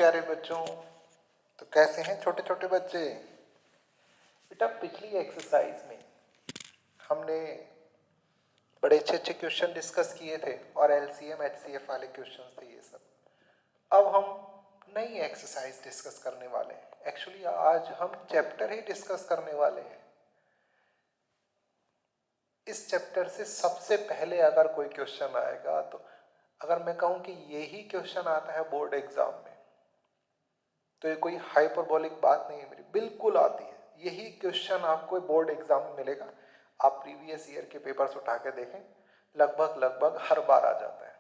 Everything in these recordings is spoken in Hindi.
प्यारे बच्चों। तो कैसे हैं छोटे छोटे बच्चे? बेटा पिछली एक्सरसाइज में हमने बड़े अच्छे अच्छे क्वेश्चन डिस्कस किए थे और एलसीएम एचसीएफ वाले क्वेश्चन थे ये सब। अब हम नई एक्सरसाइज डिस्कस करने वाले हैं। एक्चुअली आज हम चैप्टर ही डिस्कस करने वाले हैं। इस चैप्टर से सबसे पहले अगर कोई क्वेश्चन आएगा, तो अगर मैं कहूं कि यही क्वेश्चन आता है बोर्ड एग्जाम में, तो ये कोई हाइपरबोलिक बात नहीं है मेरी, बिल्कुल आती है। यही क्वेश्चन आपको बोर्ड एग्जाम में मिलेगा। आप प्रीवियस ईयर के पेपर्स उठा के देखें, लगभग हर बार आ जाता है।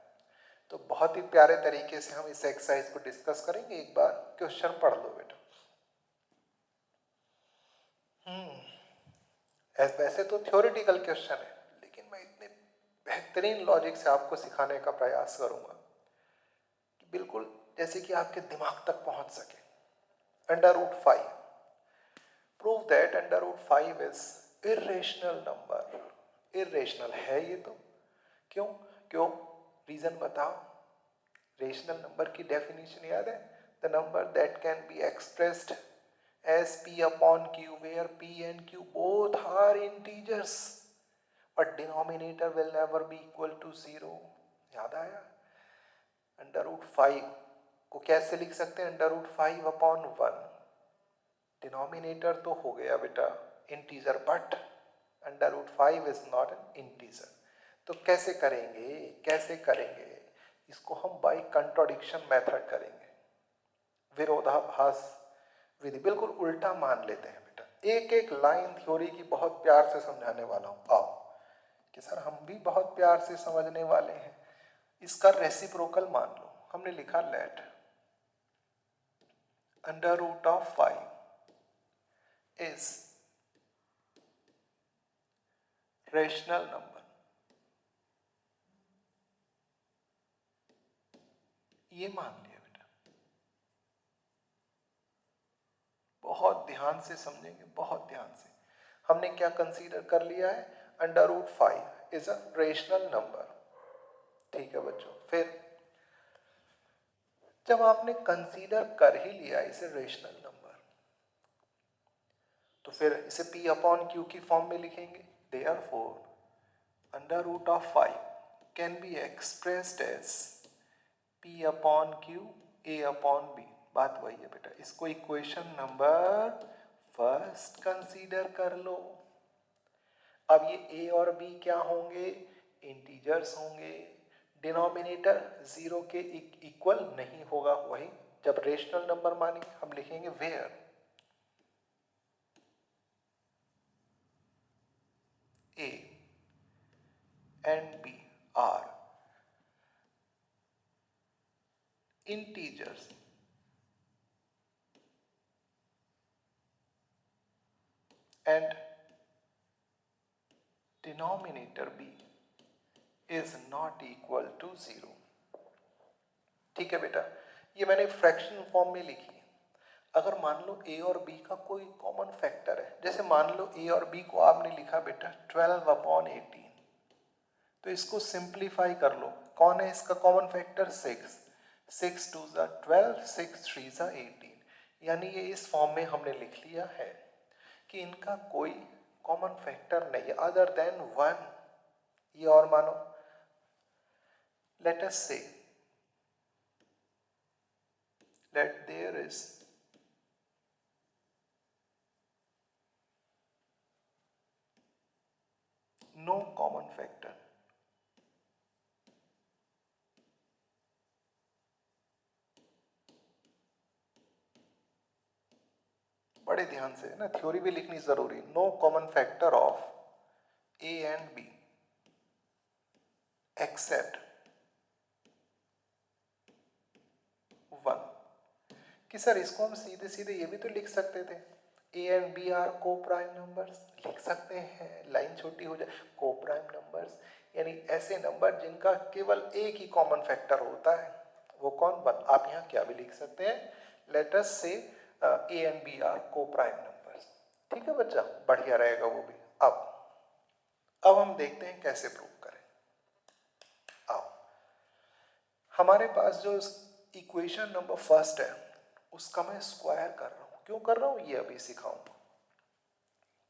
तो बहुत ही प्यारे तरीके से हम इस एक्सरसाइज को डिस्कस करेंगे। एक बार क्वेश्चन पढ़ लो बेटा। वैसे तो थ्योरेटिकल क्वेश्चन है, लेकिन मैं इतने बेहतरीन लॉजिक से आपको सिखाने का प्रयास करूंगा कि बिल्कुल जैसे कि आपके दिमाग तक पहुंच सके। Under root 5, prove that under root 5 is irrational number. Irrational है ये तो, क्यों क्यों रीजन बताओ। रेशनल नंबर की डेफिनेशन याद है? The number that can be expressed as p upon q, where p and q both are integers but denominator will never be equal to 0। याद आया? अंडर रूट 5 को कैसे लिख सकते हैं? Under root 5 upon 1। डिनोमिनेटर तो हो गया बेटा integer, but under root 5 is not an integer. तो कैसे करेंगे इसको हम बाय कंट्राडिक्शन मेथड करेंगे, विरोधाभास विधि। बिल्कुल उल्टा मान लेते हैं बेटा। एक एक लाइन थ्योरी की बहुत प्यार से समझाने वाला हूं। आओ कि सर हम भी बहुत प्यार से समझने वाले हैं। इसका रेसिप्रोकल मान लो। हमने लिखा let under root of 5 is rational number. ये मान लिया बेटा। बहुत ध्यान से समझेंगे, बहुत ध्यान से। हमने क्या कंसीडर कर लिया है? Under root 5 is a rational number. ठीक है बच्चों। फिर जब आपने कंसीडर कर ही लिया इसे रेशनल नंबर, तो फिर इसे p अपॉन क्यू की फॉर्म में लिखेंगे। Therefore under root of 5 can be expressed as p upon Q a upon b। बात वही है बेटा। इसको इक्वेशन नंबर फर्स्ट कंसीडर कर लो। अब ये a और b क्या होंगे? इंटीजर्स होंगे। डिनोमिनेटर 0 के इक्वल नहीं होगा। वही जब रेशनल नंबर मानेंगे हम लिखेंगे where a and b are integers and denominator b is not equal to 0। ठीक है बेटा, ये मैंने फ्रैक्शन फॉर्म में लिखी है। अगर मान लो a और b का कोई कॉमन फैक्टर है, जैसे मान लो a और b को आपने लिखा बेटा 12 अपॉन 18, तो इसको सिंप्लीफाई कर लो। कौन है इसका कॉमन फैक्टर? 6। 6 2 ज़ा 12, 6 3 ज़ा 18। यानी ये इस फॉर्म में हमने लिख लिया है कि इनका कोई कॉमन फैक्टर नहीं है अदर देन 1। ये और मानो, लेट अस से that there is no common factor बड़े ध्यान से ना, थ्योरी भी लिखनी जरूरी। No common factor of A and B except 1। कि सर इसको हम सीधे सीधे ये भी तो लिख सकते थे, ए एंड बी आर को प्राइम नंबर्स। लिख सकते हैं, लाइन छोटी हो जाए। को प्राइम नंबर्स यानी ऐसे नंबर जिनका केवल एक ही कॉमन फैक्टर होता है, वो कौन? 1। आप यहाँ क्या भी लिख सकते हैं, लेट अस से ए एंड बी आर को प्राइम नंबर्स। ठीक है बच्चा, बढ़िया रहेगा वो भी। अब हम देखते हैं कैसे प्रूव करें। आओ, हमारे पास जो इक्वेशन नंबर फर्स्ट है उसका मैं स्क्वायर कर रहा हूँ। क्यों कर रहा हूँ ये अभी सिखाऊंगा।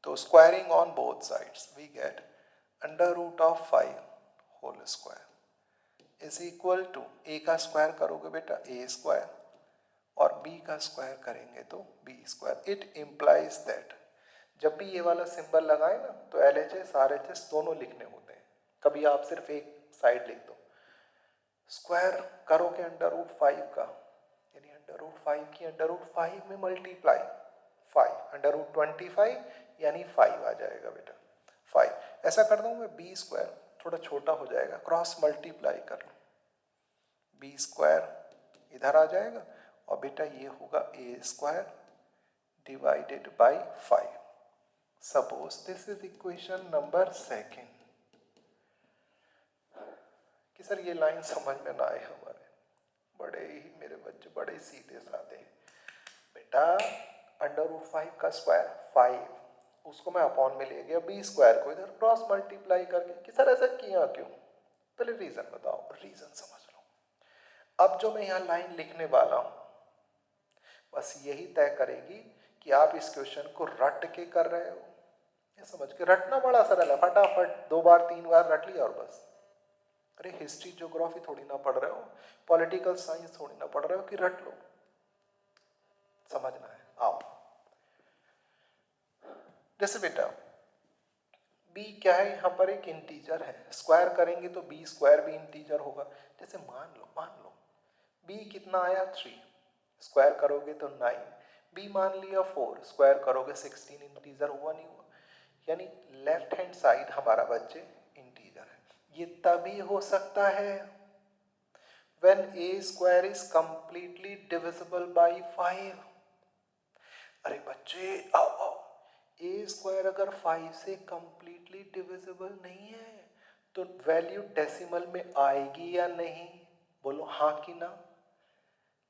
तो squaring on both sides we get under root of 5 whole square is equal to a का स्क्वायर करोगे बेटा ए स्क्वायर और बी का स्क्वायर करेंगे तो b square. It implies that जब भी ये वाला सिंबल लगाए ना तो LHS RHS दोनों लिखने होते हैं। कभी आप सिर्फ एक साइड लिख दो। स्क्वायर करोगे अंडर रूट 5 का यानी अंडर रूट 5 की अंडर रूट 5 में मल्टीप्लाई 5 अंडर रूट 25 यानी 5 आ जाएगा बेटा 5। ऐसा कर दूँ मैं बी स्क्वायर थोड़ा छोटा हो जाएगा क्रॉस मल्टीप्लाई कर लूँ बी स्क्वायर इधर आ जाएगा और बेटा ये होगा a square divided by 5। Suppose this is equation number 2 कि सर ये लाइन समझ में ना आए हमारे बड़े ही मेरे बच्चे बड़े ही सीधे साधे बेटा अंडर रूट 5 का स्क्वायर 5 उसको मैं अपॉन में ले गया बी स्क्वायर को इधर क्रॉस मल्टीप्लाई करके कि सर ऐसा किया क्यों। पहले रीजन बताओ रीजन समझ लो। अब जो मैं यहाँ लाइन लिखने वाला हूँ बस यही तय करेगी कि आप इस क्वेश्चन को रट के कर रहे हो या समझ के। रटना बड़ा सरल है फटाफट 2 बार 3 बार रट लिया और बस। अरे हिस्ट्री ज्योग्राफी थोड़ी ना पढ़ रहे हो पॉलिटिकल साइंस थोड़ी ना पढ़ रहे हो कि रट लो। समझना है आओ। जैसे बेटा b क्या है यहाँ पर एक इंटीजर है स्क्वायर करेंगे तो b स्क्वायर भी इंटीजर होगा। जैसे मान लो b कितना आया 3 स्क्वायर करोगे तो 9 b मान लिया 4 स्क्वायर करोगे 16 इंटीजर हुआ नहीं हुआ। यानी लेफ्ट हैंड साइड हमारा बच्चे इंटीजर है। ये तभी हो सकता है when a square is completely divisible by 5। अरे बच्चे आओ आओ a स्क्वायर अगर 5 से completely divisible नहीं है तो वैल्यू डेसिमल में आएगी या नहीं बोलो हाँ कि ना।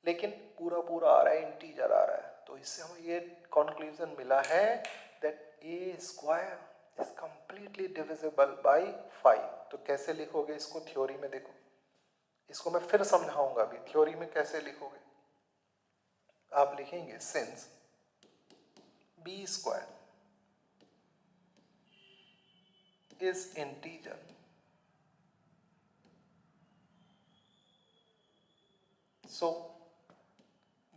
लेकिन पूरा पूरा आ रहा है इंटीजर आ रहा है तो इससे हमें ये कंक्लूजन मिला है that a square is completely divisible by 5। तो कैसे लिखोगे इसको थ्योरी में देखो इसको मैं फिर समझाऊंगा अभी थ्योरी में कैसे लिखोगे। आप लिखेंगे since b square is integer so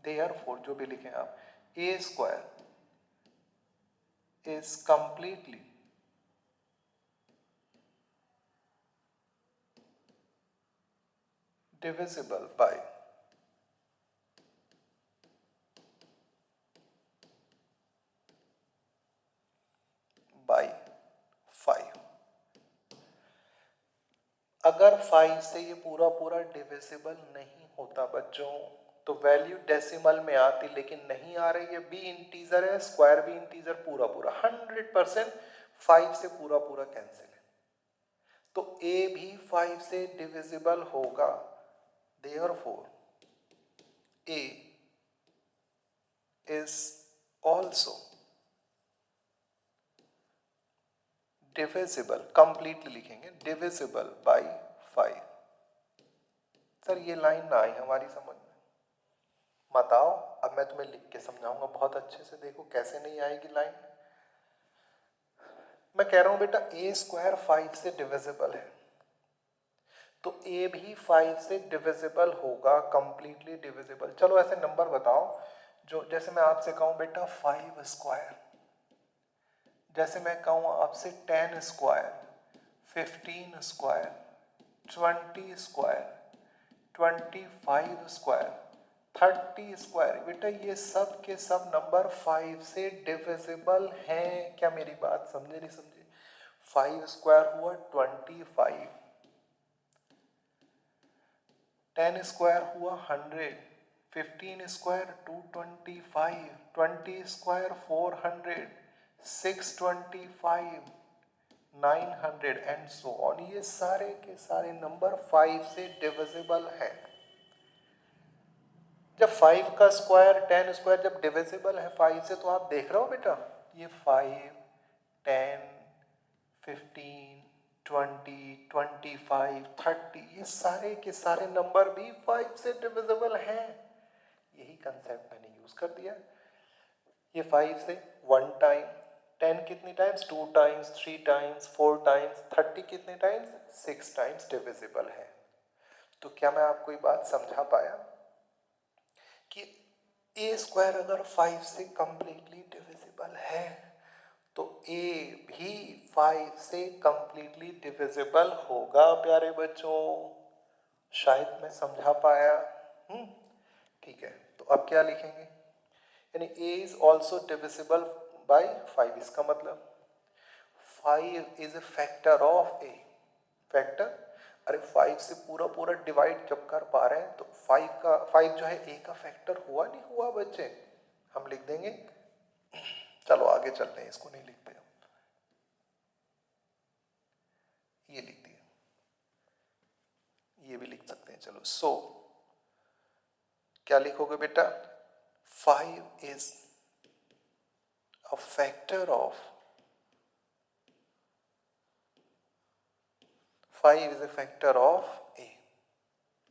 therefore जो भी लिखें आप a square is completely divisible by 5। अगर 5 से ये पूरा पूरा डिविजिबल नहीं होता बच्चों तो वैल्यू डेसिमल में आती लेकिन नहीं आ रही है। b इंटीजर है स्क्वायर भी इंटीजर पूरा पूरा 100% 5 से पूरा पूरा कैंसिल है तो a भी 5 से डिविजिबल होगा। Therefore a is also divisible completely लिखेंगे divisible by 5। सर ये लाइन ना आई हमारी समझ में मत आओ अब मैं तुम्हें लिख के समझाऊंगा बहुत अच्छे से। देखो कैसे नहीं आएगी लाइन। मैं कह रहा हूं बेटा a स्क्वायर 5 से डिविजिबल है तो a भी 5 से डिविजिबल होगा कंप्लीटली डिविजिबल। चलो ऐसे नंबर बताओ जो जैसे मैं आपसे कहूं बेटा 5 स्क्वायर जैसे मैं कहूं आपसे 10 square 15 square 20 square 25 square 30 square बेटा ये सब के सब नंबर 5 से डिविजिबल हैं। क्या मेरी बात समझे नहीं समझे। 5 स्क्वायर हुआ 25 10 स्क्वायर हुआ 100 15 square 225 20 square 400 625 900 and so on. ये सारे के सारे नंबर 5 से डिविजिबल हैं। जब 5 का स्क्वायर 10 स्क्वायर जब डिविजिबल है 5 से तो आप देख रहे हो बेटा ये 5 10 15 20 25 30 ये सारे के सारे नंबर भी 5 से डिविजिबल हैं। यही कंसेप्ट मैंने यूज कर दिया। ये 5 से 1 टाइम, 10 कितनी टाइम्स, 2 टाइम्स, 3 टाइम्स, 4 टाइम्स, 30 कितने टाइम्स, 6 टाइम्स डिविजिबल है। तो क्या मैं आपको ये बात समझा पाया कि ए स्क्वायर अगर 5 से कंप्लीटली डिविजिबल है तो ए भी 5 से कंप्लीटली डिविजिबल होगा प्यारे बच्चों। शायद मैं समझा पाया। ठीक है, तो अब क्या लिखेंगे, यानी a is also divisible by 5, इसका मतलब 5 is a factor of a। Factor, अरे 5 से पूरा पूरा डिवाइड जब कर पा रहे हैं तो 5 जो है a का फैक्टर हुआ नहीं हुआ बच्चे, हम लिख देंगे। चलो आगे चलते हैं, इसको नहीं लिखते, ये लिख दिया, ये भी लिख सकते हैं। चलो सो क्या लिखोगे बेटा, 5 is a factor of 5 is a factor of a.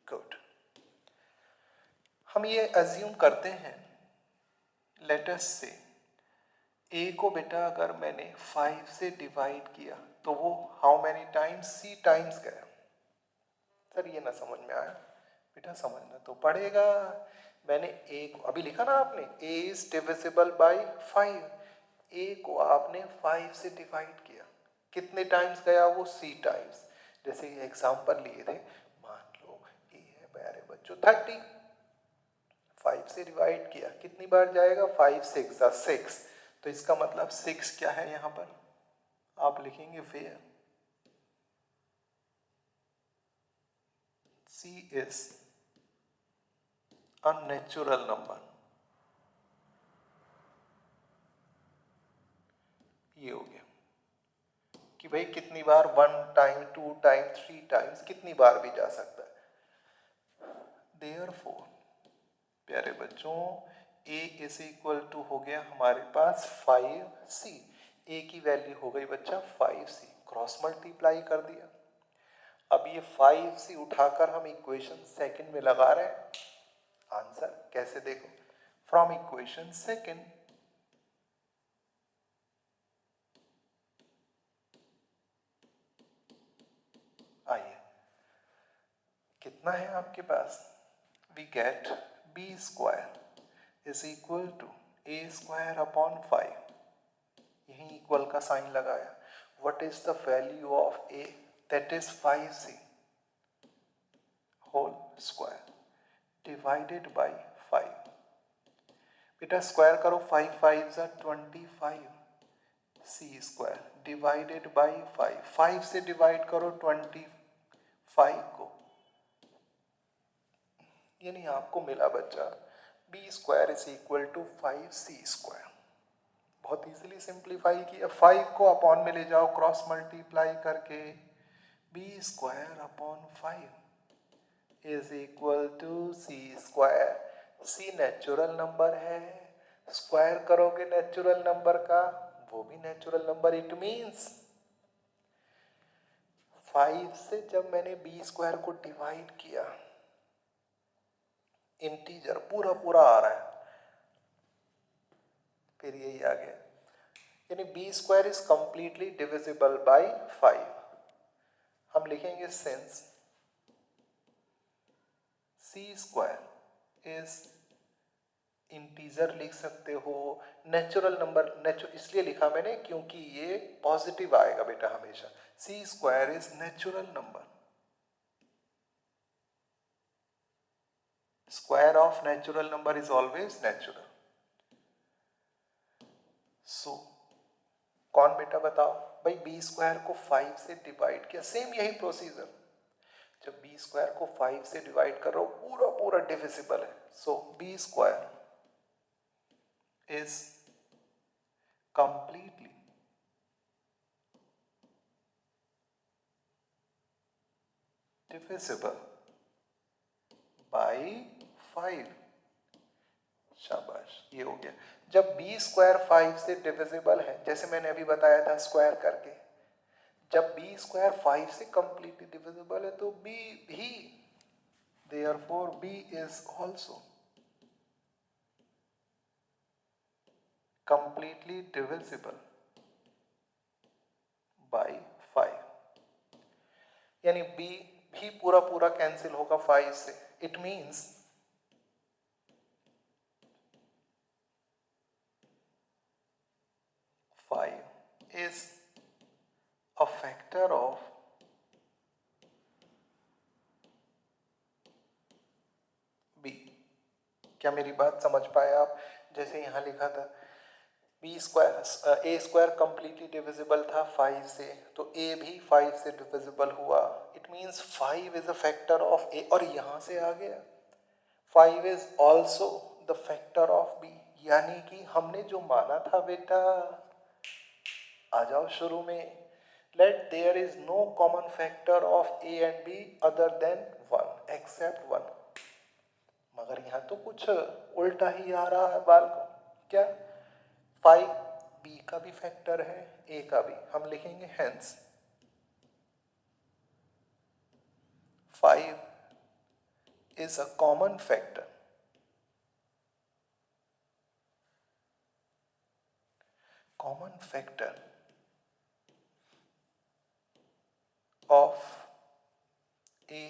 Good. हम ये अज्यूम करते हैं, लेट अस से a को बेटा अगर मैंने 5 से डिवाइड किया तो वो how many times, c times गया। सर ये ना समझ में आया, बेटा समझना तो पड़ेगा। मैंने a को अभी लिखा ना आपने, a is divisible by 5, a को आपने 5 से डिवाइड किया, कितने टाइम्स गया वो, c टाइम्स। जैसे ये एग्जांपल लिए थे, मान लो a है प्यारे बच्चों 30, 5 से डिवाइड किया, कितनी बार जाएगा, 5 6 6, तो इसका मतलब 6 क्या है यहाँ पर, आप लिखेंगे where c is a natural number. ये हो गया कि भाई कितनी बार, 1 टाइम, 2 टाइम, 3 टाइम्स, कितनी बार भी जा सकता है। देयरफॉर प्यारे बच्चों a इज इक्वल टू हो गया हमारे पास 5c, a की वैल्यू हो गई बच्चा 5c, क्रॉस मल्टीप्लाई कर दिया। अब ये 5c उठाकर हम इक्वेशन सेकंड में लगा रहे हैं, आंसर कैसे देखो, फ्रॉम इक्वेशन सेकंड आइए, कितना है आपके पास, we get b square is equal to a square upon 5, यही इक्वल का साइन लगाया। What is the value of a, that is 5c whole square divided by 5। बेटा स्क्वायर करो, 5 5 जा 25, c स्क्वायर डिवाइडेड बाय 5, 5 से डिवाइड करो 25 को, यानी आपको मिला बच्चा b square is equal to 5c square. बहुत इजीली सिंप्लीफाई किया, 5 को अपॉन में ले जाओ क्रॉस मल्टीप्लाई करके, b square upon 5 is equal to c square. c natural number है, स्क्वायर करोगे नेचुरल नंबर का वो भी नेचुरल नंबर, इट मींस 5 से जब मैंने b स्क्वायर को डिवाइड किया, इंटीजर पूरा पूरा आ रहा है, फिर यही आ गया, यानी b square is completely divisible by 5। हम लिखेंगे since c square is, integer लिख सकते हो, नेचुरल नंबर, इसलिए लिखा मैंने क्योंकि ये पॉजिटिव आएगा बेटा हमेशा, c square is natural number, square of natural number is always natural. So कौन बेटा बताओ भाई, बी स्क्वायर को 5 से डिवाइड किया, सेम यही प्रोसीजर, जब बी स्क्वायर को 5 से डिवाइड कर रहा हो पूरा पूरा डिविजिबल है, so b square is completely divisible by 5। शाबाश, ये हो गया। जब b स्क्वायर 5 से डिविजिबल है, जैसे मैंने अभी बताया था स्क्वायर करके, जब b स्क्वायर 5 से कंप्लीटली डिविजिबल है तो b भी, therefore b is also completely divisible by 5, यानी b भी पूरा पूरा कैंसिल होगा 5 से. It means is a factor of b. क्या मेरी बात समझ पाए आप? जैसे यहां लिखा था बी स्क्वायर ए स्क्वायर कंप्लीटली डिविजिबल था 5 से, तो ए भी 5 से डिविजिबल हुआ. It means 5 is a factor of a. और यहां से आ गया 5 is also the factor of b. यानी कि हमने जो माना था बेटा, आ जाओ शुरू में, let there is no common factor of a and b other than 1 except 1. मगर यहाँ तो कुछ उल्टा ही आ रहा है बाल को. क्या? 5 b का भी फैक्टर है, a का भी. हम लिखेंगे hence 5 is a common factor of a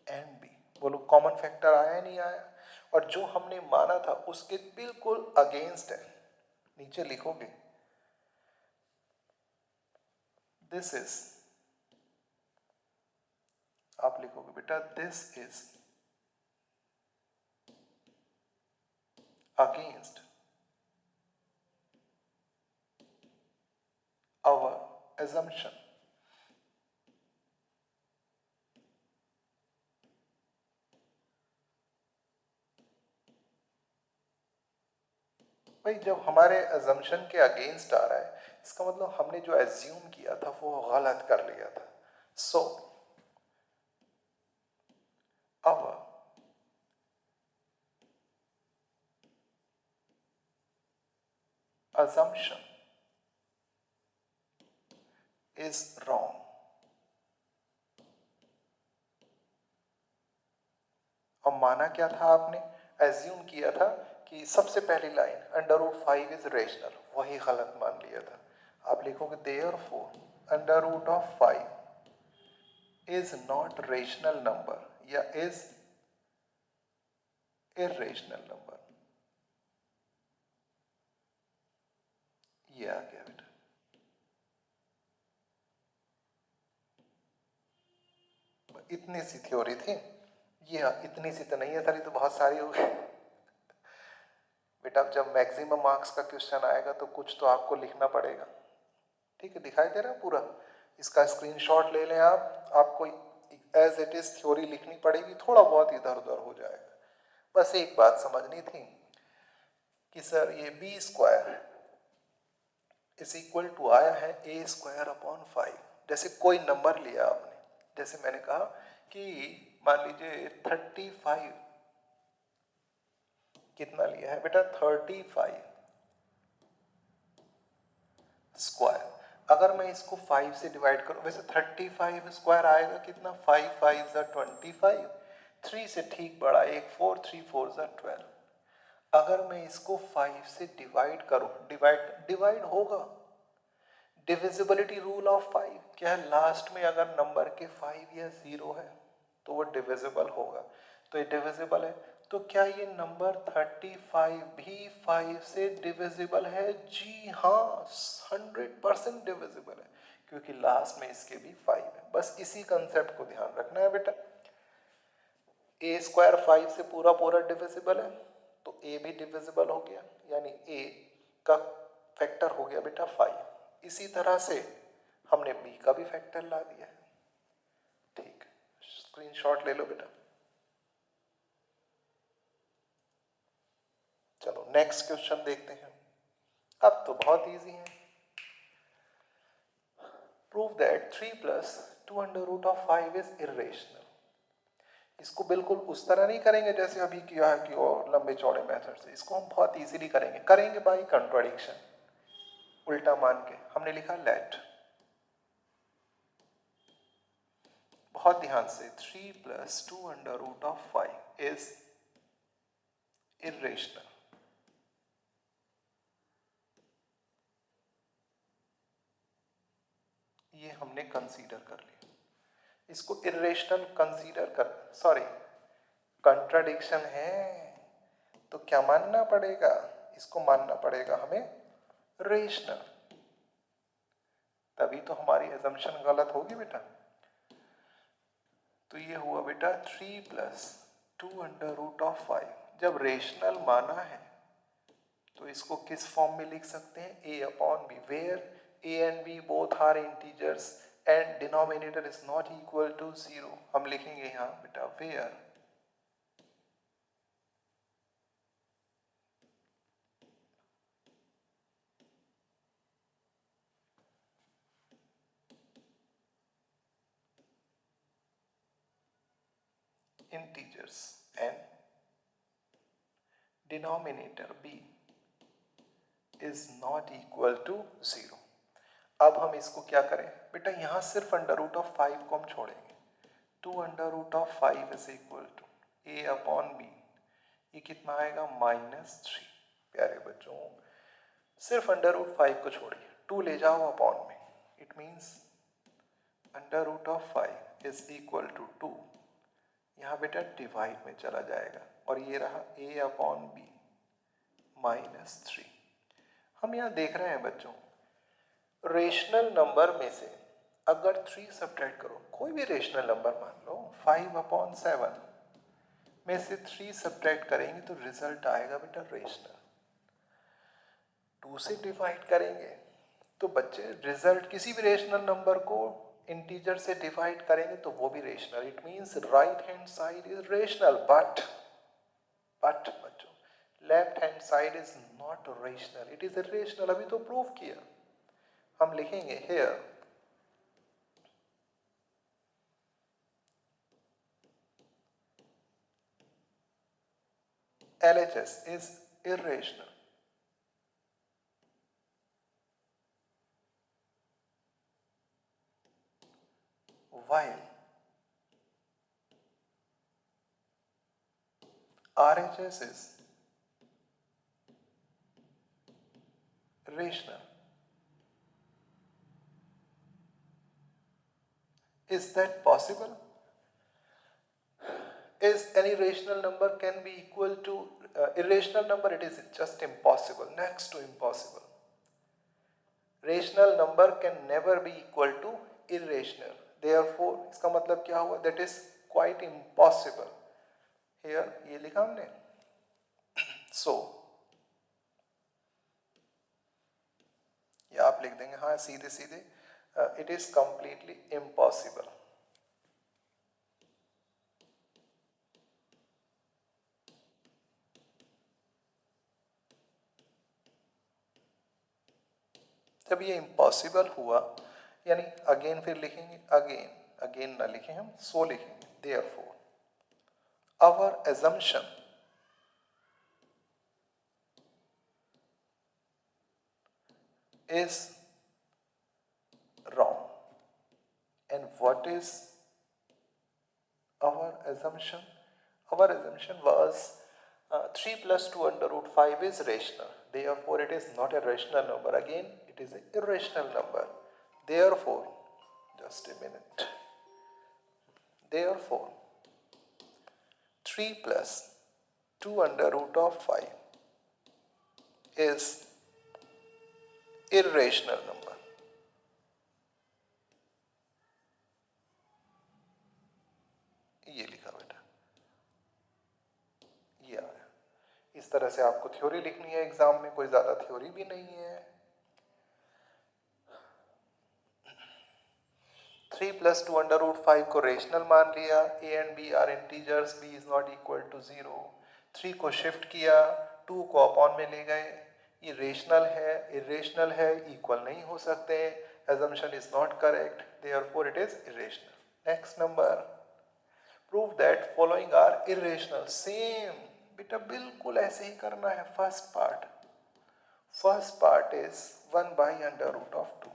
and b. बोलो कॉमन फैक्टर आया है नहीं आया? और जो हमने माना था उसके बिल्कुल अगेंस्ट है. नीचे लिखोगे दिस इज, आप लिखोगे बेटा this is against our assumption. भाई जब हमारे assumption के अगेंस्ट आ रहा है, इसका मतलब हमने जो assume किया था वो गलत कर लिया था. So our assumption is wrong. अब माना क्या था आपने? एज्यूम किया था कि सबसे पहली लाइन √5 इज रेशनल, वही गलत मान लिया था. आप लिखोगे therefore √5 is not rational number या इज इर्रेशनल नंबर. ये आ गया बेटा. इतनी सी थ्योरी थी ये. इतनी सी तो नहीं है सारी, तो बहुत सारी हो गई बेटा. जब मैक्सिमम मार्क्स का क्वेश्चन आएगा तो कुछ तो आपको लिखना पड़ेगा. ठीक है, दिखाई दे रहा है पूरा? इसका स्क्रीनशॉट ले लें आप. आपको एज इट इज थ्योरी लिखनी पड़ेगी, थोड़ा बहुत इधर उधर हो जाएगा. बस एक बात समझनी थी कि सर ये B square is equal to आया है ए स्क्वायर अपॉन 5. जैसे कोई नंबर लिया आपने, जैसे मैंने कहा कि मान लीजिए 35. कितना लिया है बेटा? 35 स्क्वायर. अगर मैं इसको 5 से डिवाइड करूं, वैसे 35 स्क्वायर आएगा कितना? 5 5 25. 3 से ठीक बड़ा एक 4, 3 4 12. अगर मैं इसको 5 से डिवाइड करूं, डिवाइड होगा. डिविजिबिलिटी रूल ऑफ 5 क्या है? लास्ट में अगर नंबर के 5 या 0 है तो वो डिविजिबल होगा. तो ये डिविजिबल है, तो क्या ये नंबर 35 भी 5 से डिविजिबल है? जी हाँ, 100% डिविजिबल है, क्योंकि लास्ट में इसके भी 5 है. बस इसी कंसेप्ट को ध्यान रखना है बेटा. ए स्क्वायर 5 से पूरा पूरा डिविजिबल है, तो ए भी डिविजिबल हो गया, यानी ए का फैक्टर हो गया बेटा 5. इसी तरह से हमने बी का भी फैक्टर ला दिया है. ठीक, स्क्रीनशॉट ले लो बेटा. चलो नेक्स्ट क्वेश्चन देखते हैं. अब तो बहुत इजी है. Prove that 3 plus 2 under root of 5 is irrational. इसको बिल्कुल उस तरह नहीं करेंगे जैसे अभी किया है कि और लंबे चौड़े मेथड से. इसको हम बहुत इजीली करेंगे बाय कंट्राडिक्शन. उल्टा मान के हमने लिखा लेट. बहुत ध्यान से, 3 plus 2 under root of 5 is irrational. ये हमने कंसीडर कर लिया। इसको इरेशनल कंसीडर कर, सॉरी कंट्राडिक्शन है, तो क्या मानना पड़ेगा, इसको मानना पड़ेगा हमें रेशनल, तभी तो हमारी एजम्पशन गलत होगी बेटा। तो ये हुआ बेटा 3 प्लस 2√5। जब रेशनल माना है तो इसको किस फॉर्म में लिख सकते हैं, a/b, where a and b both are integers and denominator is not equal to 0। हम लिखेंगे यहाँ बेटा where integers and denominator b is not equal to 0। अब हम इसको क्या करें बेटा, यहाँ सिर्फ √5 को हम छोड़ेंगे, 2√5 इज इक्वल टू a/b, ये कितना आएगा -3। प्यारे बच्चों सिर्फ √5 को छोड़िए, 2 ले जाओ अपॉन में, it means √5 is equal to 2, यहाँ बेटा डिवाइड में चला जाएगा और ये रहा a/b -3। हम यहाँ देख रहे हैं बच्चों, रेशनल नंबर में से अगर 3 सब्ट्रैक्ट करो, कोई भी रेशनल नंबर मान लो 5/7 में से 3 सब्ट्रैक्ट करेंगे तो रिजल्ट आएगा बेटा रेशनल। 2 से डिवाइड करेंगे तो बच्चे रिजल्ट, किसी भी रेशनल नंबर को इंटीजर से डिवाइड करेंगे तो वो भी rational, it means right hand side is rational, but बच्चों left hand side is not rational, it is irrational. अभी तो प्रूव किया, हम लिखेंगे here LHS is irrational while RHS is rational. Is that possible? Is any rational number can be equal to irrational number? It is just impossible, next to impossible. Rational number can never be equal to irrational. Therefore, इसका मतलब क्या हुआ? That is quite impossible. Here ये लिखा हमने. So ये आप लिख देंगे, हाँ सीधे सीधे, it is completely impossible. जब ये इम्पॉसिबल हुआ, यानी अगेन फिर लिखेंगे, अगेन ना लिखें हम, सो लिखेंगे, therefore our assumption is wrong. And what is our assumption? Our assumption was 3 plus 2√5 is rational. Therefore, it is not a rational number. Again, it is an irrational number. Therefore, just a minute. Therefore, 3 plus 2√5 is irrational number. ये लिखा बेटा, ये आया। इस तरह से आपको थ्योरी लिखनी है एग्जाम में, कोई ज्यादा थ्योरी भी नहीं है। 3 plus 2√5 को रेशनल मान लिया, a and b are integers, b is not equal to 0। 3 को शिफ्ट किया, 2 को अपॉन में ले गए, ये रेशनल है, इरेशनल है, इक्वल नहीं हो सकते, assumption is not correct, therefore it is irrational. Next number, prove that following are irrational. Same बेटा, बिल्कुल ऐसे ही करना है। First part is 1/√2।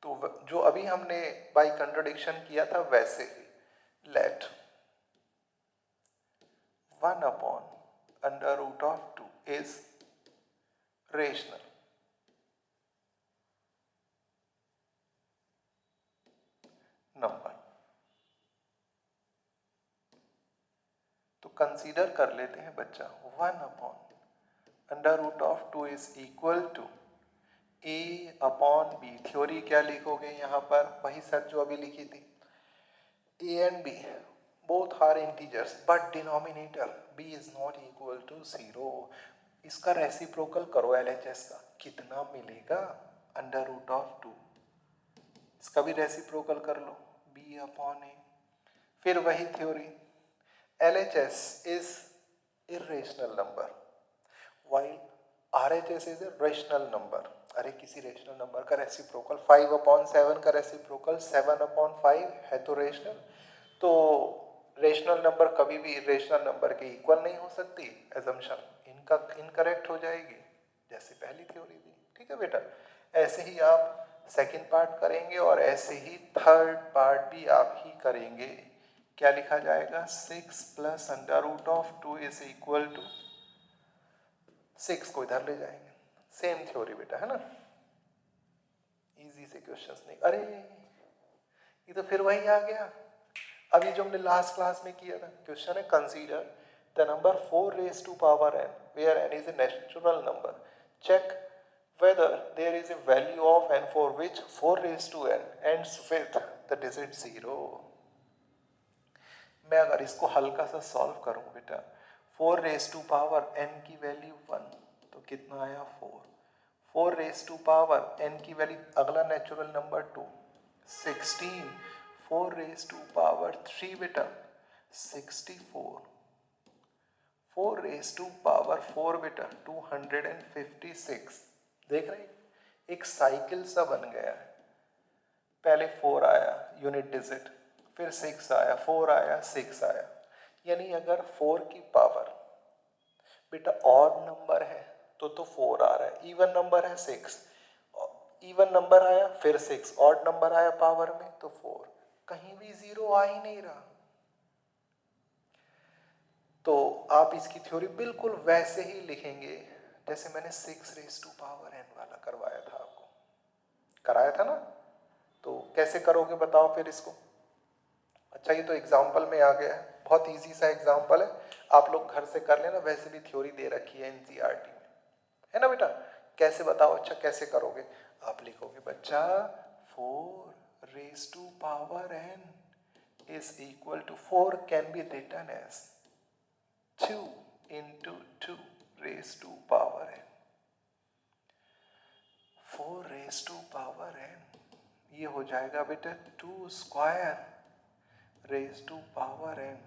तो जो अभी हमने बाय कंट्राडिक्शन किया था वैसे ही, लेट 1/√2 इज रेशनल नंबर। तो कंसीडर कर लेते हैं बच्चा 1/√2 is equal to a/b। Theory क्या लिखोगे यहाँ पर? वही सर जो अभी लिखी थी। a and b both are integers but denominator b is not equal to 0। इसका रेसिप्रोकल करो LHS का, कितना मिलेगा? √2। इसका भी रेसिप्रोकल कर लो, b/a। फिर वही theory, LHS is irrational number while RHS is a rational number। अरे किसी रेशनल नंबर का रेसिप्रोकल 5/7 का रेसिप्रोकल 7/5 है तो रेशनल। तो रेशनल नंबर कभी भी इरेशनल नंबर के इक्वल नहीं हो सकती। एजम्पशन इनका इनकरेक्ट हो जाएगी, जैसे पहली थ्योरी थी। ठीक है बेटा, ऐसे ही आप सेकंड पार्ट करेंगे और ऐसे ही थर्ड पार्ट भी आप ही करेंगे। क्या लिखा जाएगा? 6 + √2 इज इक्वल टू 6 को इधर ले जाएंगे। सेम थ्योरी बेटा, है ना? इजी से क्वेश्चंस नहीं। अरे ये तो फिर वही आ गया, अभी जो हमने लास्ट क्लास में किया था। क्वेश्चन है consider the number 4n where n is a natural number, check whether there is a value of n for which 4n ends with the digit 0। मैं अगर इसको हल्का सा सॉल्व करूं बेटा, 4n की वैल्यू 1 तो कितना आया? 4। 4n की वैल्यू, अगला नेचुरल नंबर 2 16। 4 3 बेटा 64। 4 बेटा 256। देख रहे हैं, एक साइकिल सा बन गया है। पहले 4 आया यूनिट डिजिट, फिर 6 आया, 4 आया, 6 आया। यानी अगर 4 की पावर बेटा ऑड नंबर है तो 4 आ रहा है, इवन नंबर है 6, इवन नंबर आया फिर 6, ऑड नंबर आया पावर में तो 4, कहीं भी 0 आ ही नहीं रहा। तो आप इसकी थ्योरी बिल्कुल वैसे ही लिखेंगे जैसे मैंने 6n वाला करवाया था, आपको कराया था ना। तो कैसे करोगे बताओ फिर इसको? अच्छा, ये तो एग्जाम्पल में आ गया है, बहुत इजी सा एग्जाम्पल है, आप लोग घर से कर लेना। वैसे भी थ्योरी दे रखी है NCERT में, है ना बेटा? कैसे बताओ? अच्छा कैसे करोगे? आप लिखोगे बच्चा 4n is equal to 4 can be written as 2 into 2 raised to power n। 4 raised to power n, ये हो जाएगा बेटा 2 square raised to power n।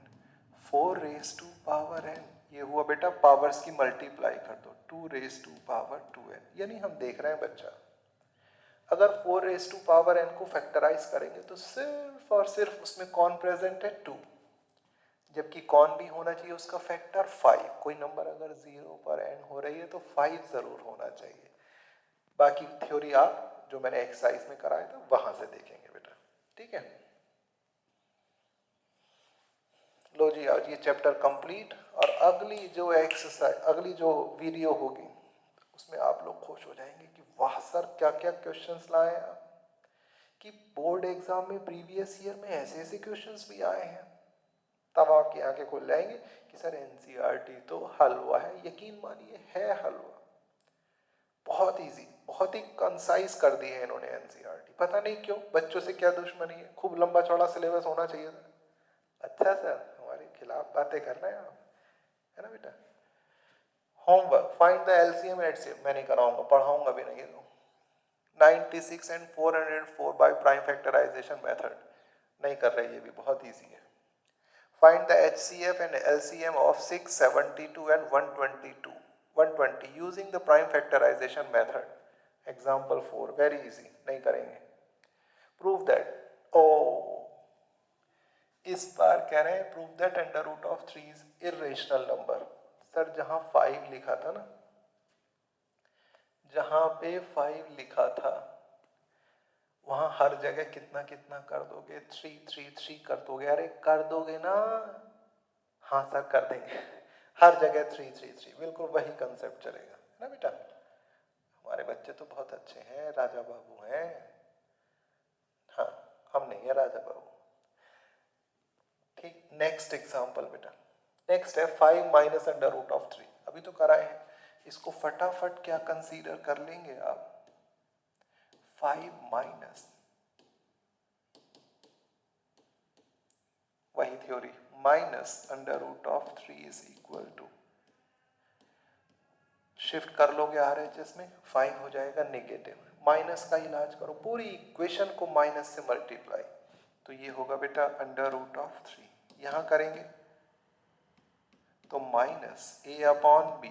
4 raised to power n, ये हुआ बेटा पावर्स की मल्टीप्लाई कर दो, 2 raised to power 2n। यानी हम देख रहे हैं बच्चा, अगर 4 raised to power n को फैक्टराइज करेंगे तो सिर्फ और सिर्फ उसमें कौन प्रेजेंट है? 2, जबकि कौन भी होना चाहिए उसका फैक्टर 5। कोई नंबर अगर 0 पर एंड हो रही है तो 5 जरूर होना चाहिए। बाकी थ्योरी आप जो मैंने एक्सरसाइज में कराया था वहां से देखेंगे बेटा, ठीक है? लो जी, आज ये चैप्टर कंप्लीट, और अगली जो एक्सरसाइज, अगली जो वीडियो होगी उसमें आप लोग खुश हो जाएंगे कि वाह सर क्या क्या क्वेश्चंस लाए आप, कि बोर्ड एग्जाम में प्रीवियस ईयर में ऐसे ऐसे क्वेश्चंस भी आए हैं। तब आपकी आंखें खुल जाएंगी कि सर NCERT तो हलवा है। यकीन मानिए है हलवा, बहुत इजी, बहुत ही कंसाइज कर दिए हैं इन्होंने NCERT। पता नहीं क्यों, बच्चों से क्या दुश्मनी है? खूब लंबा चौड़ा सिलेबस होना चाहिए था। अच्छा सर, हमारे खिलाफ बातें कर रहे हैं आप, है ना बेटा? Homework, find the LCM and HCF मैं नहीं कराऊंगा, पढ़ाऊंगा भी नहीं। 96 and 404 by prime factorization method नहीं कर रहे, ये भी बहुत इजी है। Find the HCF and LCM of 672 and 120 using the prime factorization method। Example 4, very easy, नहीं करेंगे। Prove that, इस बार कह रहे हैं prove that √3 is irrational number। Sir जहां 5 लिखा था ना, जहां पे 5 लिखा था वहां हर जगह कितना कितना कर दोगे? 3 3 3 कर दोगे? अरे कर दोगे ना? हाँ सर कर देंगे, हर जगह 3 3 3, बिल्कुल वही कंसेप्ट चलेगा ना बेटा। हमारे बच्चे तो बहुत अच्छे हैं, राजा बाबू हैं। हाँ, हम नहीं है राजा बाबू। ठीक, नेक्स्ट एग्जाम्पल बेटा, नेक्स्ट है 5 माइनस अंडर रूट ऑफ 3। अभी तो कराए हैं, इसको फटाफट क्या कंसीडर कर लेंगे आप, 5 माइनस, वही theory, minus under root of 3 is equal to, shift कर लोगे RHS में, 5 हो जाएगा नेगेटिव, माइनस का इलाज करो, पूरी इक्वेशन को माइनस से मल्टीप्लाई, तो ये होगा बेटा अंडर रूट ऑफ 3। यहां करेंगे तो माइनस a अपॉन बी,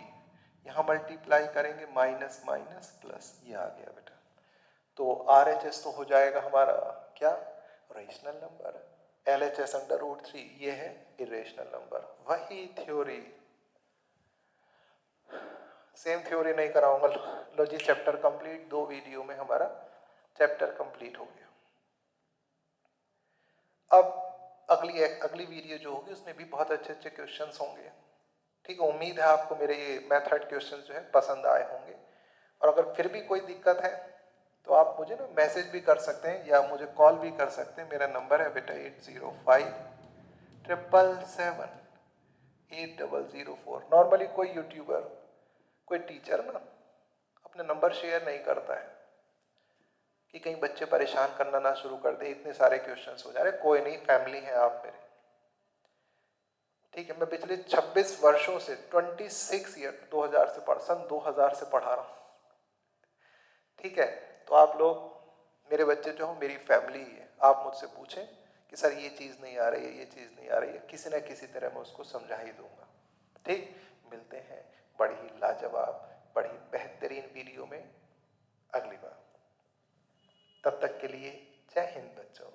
यहां मल्टीप्लाई करेंगे माइनस माइनस प्लस, ये आ गया बेटा। तो RHS तो हो जाएगा हमारा क्या, rational number, LHS under root 3 ये है इरेशनल नंबर। वही थ्योरी, सेम थ्योरी नहीं कराऊंगा, लो जी चैप्टर कंप्लीट, 2 वीडियो में हमारा चैप्टर कंप्लीट हो गया। अब अगली वीडियो जो होगी उसमें भी बहुत अच्छे अच्छे क्वेश्चंस होंगे। ठीक है, उम्मीद है आपको मेरे ये मेथड क्वेश्चन जो है पसंद आए होंगे, और अगर फिर भी कोई दिक्कत है तो आप मुझे ना मैसेज भी कर सकते हैं या मुझे कॉल भी कर सकते हैं। मेरा नंबर है बेटा 8057778004। नॉर्मली कोई यूट्यूबर, कोई टीचर ना अपने नंबर शेयर नहीं करता है कि कहीं बच्चे परेशान करना ना शुरू कर दे, इतने सारे क्वेश्चंस हो जा रहे। कोई नहीं, फैमिली है आप मेरे, ठीक है। मैं पिछले 26 वर्षों से 26 ईयर 2000 से सन 2000 से पढ़ा रहा हूँ, ठीक है। तो आप लोग मेरे बच्चे जो हो मेरी फैमिली ही है। आप मुझसे पूछें कि सर ये चीज़ नहीं आ रही है, ये चीज़ नहीं आ रही है, किसी ना किसी तरह मैं उसको समझा ही दूंगा। ठीक, मिलते हैं बड़ी ही लाजवाब, बड़ी बेहतरीन वीडियो में अगली बार। तब तक के लिए जय हिंद बच्चों।